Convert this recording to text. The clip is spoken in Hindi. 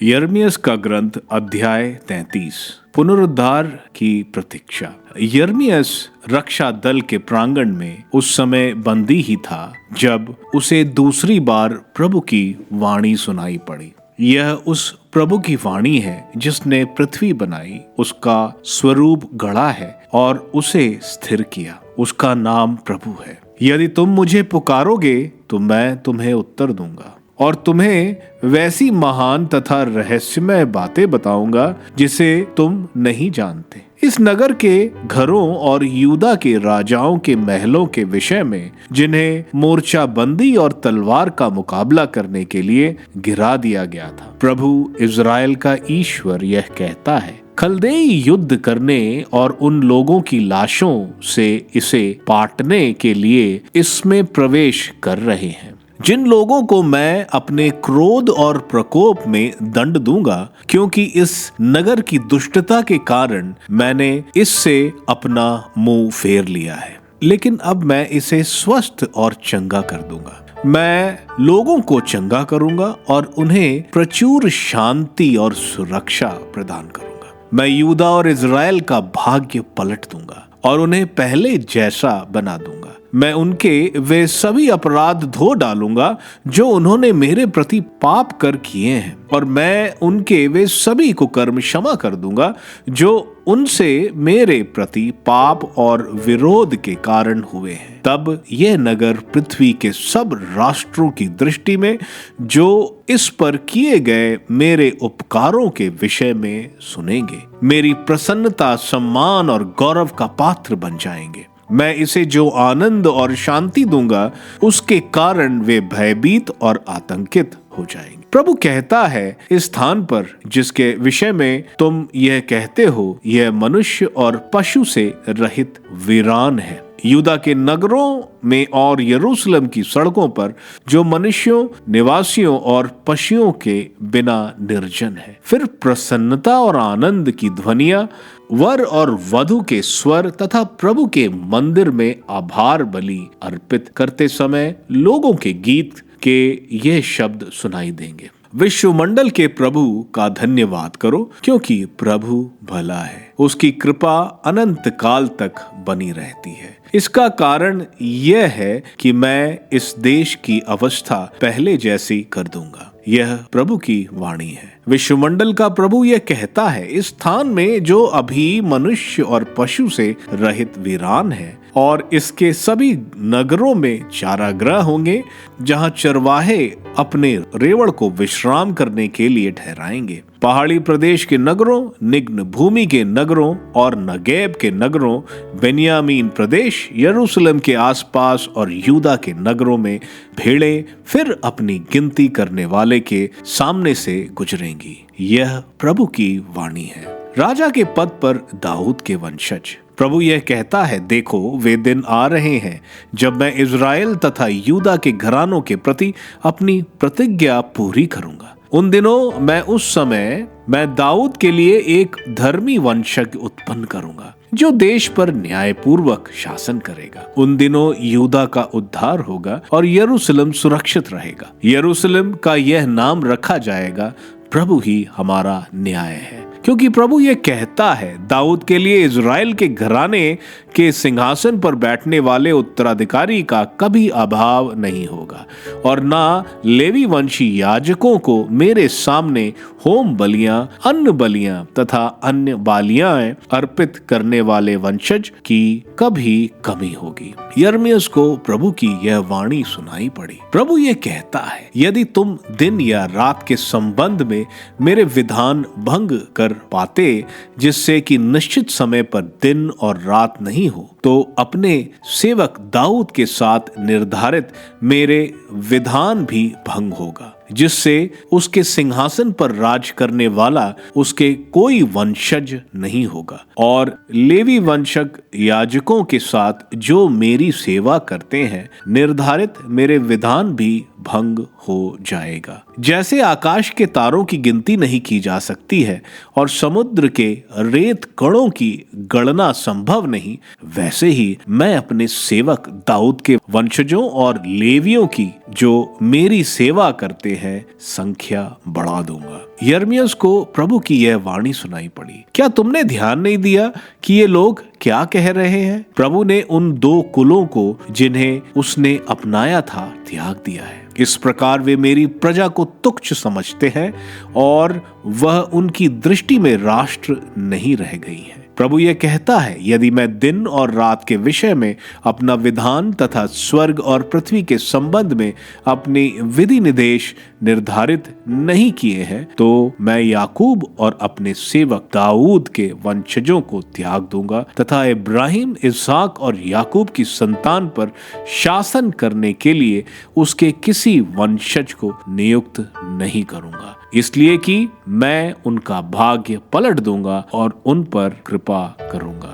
यिर्मयाह का ग्रंथ अध्याय 33। पुनरुद्धार की प्रतीक्षा। यिर्मयाह रक्षा दल के प्रांगण में उस समय बंदी ही था जब उसे दूसरी बार प्रभु की वाणी सुनाई पड़ी। यह उस प्रभु की वाणी है जिसने पृथ्वी बनाई, उसका स्वरूप गढ़ा है और उसे स्थिर किया। उसका नाम प्रभु है। यदि तुम मुझे पुकारोगे तो मैं तुम्हें उत्तर दूंगा और तुम्हें वैसी महान तथा रहस्यमय बातें बताऊंगा जिसे तुम नहीं जानते। इस नगर के घरों और यूदा के राजाओं के महलों के विषय में, जिन्हें मोर्चाबंदी और तलवार का मुकाबला करने के लिए गिरा दिया गया था। प्रभु इज़राइल का ईश्वर यह कहता है, खलदेई युद्ध करने और उन लोगों की लाशों से इसे पाटने के लिए इसमें प्रवेश कर रहे हैं, जिन लोगों को मैं अपने क्रोध और प्रकोप में दंड दूंगा, क्योंकि इस नगर की दुष्टता के कारण मैंने इससे अपना मुंह फेर लिया है। लेकिन अब मैं इसे स्वस्थ और चंगा कर दूंगा। मैं लोगों को चंगा करूंगा और उन्हें प्रचुर शांति और सुरक्षा प्रदान करूंगा। मैं यूदा और इज़राइल का भाग्य पलट दूंगा और उन्हें पहले जैसा बना दूंगा। मैं उनके वे सभी अपराध धो डालूंगा जो उन्होंने मेरे प्रति पाप कर किए हैं, और मैं उनके वे सभी कुकर्म क्षमा कर दूंगा जो उनसे मेरे प्रति पाप और विरोध के कारण हुए हैं। तब यह नगर पृथ्वी के सब राष्ट्रों की दृष्टि में जो इस पर किए गए मेरे उपकारों के विषय में सुनेंगे, मेरी प्रसन्नता, सम्मान और गौरव का पात्र बन जाएंगे। मैं इसे जो आनंद और शांति दूंगा, उसके कारण वे भयभीत और आतंकित हो जाएंगे। प्रभु कहता है, इस स्थान पर जिसके विषय में तुम यह कहते हो, यह मनुष्य और पशु से रहित वीरान है। यूदा के नगरों में और यरूशलेम की सड़कों पर जो मनुष्यों, निवासियों और पशुओं के बिना निर्जन है। फिर प्रसन्नता और आनंद की ध्वनियां, वर और वधु के स्वर तथा प्रभु के मंदिर में आभार बलि अर्पित करते समय लोगों के गीत के ये शब्द सुनाई देंगे। विश्वमंडल के प्रभु का धन्यवाद करो, क्योंकि प्रभु भला है, उसकी कृपा अनंत काल तक बनी रहती है। इसका कारण यह है कि मैं इस देश की अवस्था पहले जैसी कर दूंगा। यह प्रभु की वाणी है। विश्वमंडल का प्रभु यह कहता है, इस स्थान में जो अभी मनुष्य और पशु से रहित वीरान है, और इसके सभी नगरों में चारागृह होंगे जहां चरवाहे अपने रेवड़ को विश्राम करने के लिए ठहराएंगे। पहाड़ी प्रदेश के नगरों, निम्न भूमि के नगरों और नगेब के नगरों, बेन्यामीन प्रदेश, यरूशलेम के आसपास और यूदा के नगरों में भेड़ें फिर अपनी गिनती करने वाले के सामने से गुजरेंगी। यह प्रभु की वाणी है। राजा के पद पर दाऊद के वंशज। प्रभु यह कहता है, देखो वे दिन आ रहे हैं जब मैं इज़राइल तथा यूदा के घरानों के प्रति अपनी प्रतिज्ञा पूरी करूंगा। उन दिनों उस समय मैं दाऊद के लिए एक धर्मी वंशज उत्पन्न करूंगा जो देश पर न्यायपूर्वक शासन करेगा। उन दिनों यूदा का उद्धार होगा और यरूशलेम सुरक्षित रहेगा। यरूशलेम का यह नाम रखा जाएगा, प्रभु ही हमारा न्याय है। क्योंकि प्रभु ये कहता है, दाऊद के लिए इज़राइल के घराने के सिंहासन पर बैठने वाले उत्तराधिकारी का कभी अभाव नहीं होगा, और ना लेवी वंशी याजकों को मेरे सामने होम बलियां, अन्न बलियां तथा अन्य बालियां अर्पित करने वाले वंशज की कभी कमी होगी। यिर्मयाह को प्रभु की यह वाणी सुनाई पड़ी। प्रभु ये कहता है, यदि तुम दिन या रात के संबंध में मेरे विधान भंग कर पाते, जिससे कि निश्चित समय पर दिन और रात नहीं हो, तो अपने सेवक दाऊद के साथ निर्धारित मेरे विधान भी भंग होगा, जिससे उसके सिंहासन पर राज करने वाला उसके कोई वंशज नहीं होगा, और लेवी वंशज याजकों के साथ जो मेरी सेवा करते हैं निर्धारित मेरे विधान भी भंग हो जाएगा। जैसे आकाश के तारों की गिनती नहीं की जा सकती है और समुद्र के रेत कणों की गणना संभव नहीं, वैसे ही मैं अपने सेवक दाऊद के वंशजों और लेवियों की जो मेरी सेवा करते हैं संख्या बढ़ा दूंगा। यिर्मयाह को प्रभु की यह वाणी सुनाई पड़ी। क्या तुमने ध्यान नहीं दिया कि ये लोग क्या कह रहे हैं? प्रभु ने उन 2 कुलों को जिन्हें उसने अपनाया था त्याग दिया है। इस प्रकार वे मेरी प्रजा को तुच्छ समझते हैं और वह उनकी दृष्टि में राष्ट्र नहीं रह गई है। प्रभु ये कहता है, यदि मैं दिन और रात के विषय में अपना विधान तथा स्वर्ग और पृथ्वी के संबंध में अपनी विधि निर्देश निर्धारित नहीं किए हैं, तो मैं याकूब और अपने सेवक दाऊद के वंशजों को त्याग दूंगा तथा इब्राहिम, इसहाक और याकूब की संतान पर शासन करने के लिए उसके किसी वंशज को नियुक्त नहीं करूंगा, इसलिए कि मैं उनका भाग्य पलट दूंगा और उन पर कृपा करूंगा।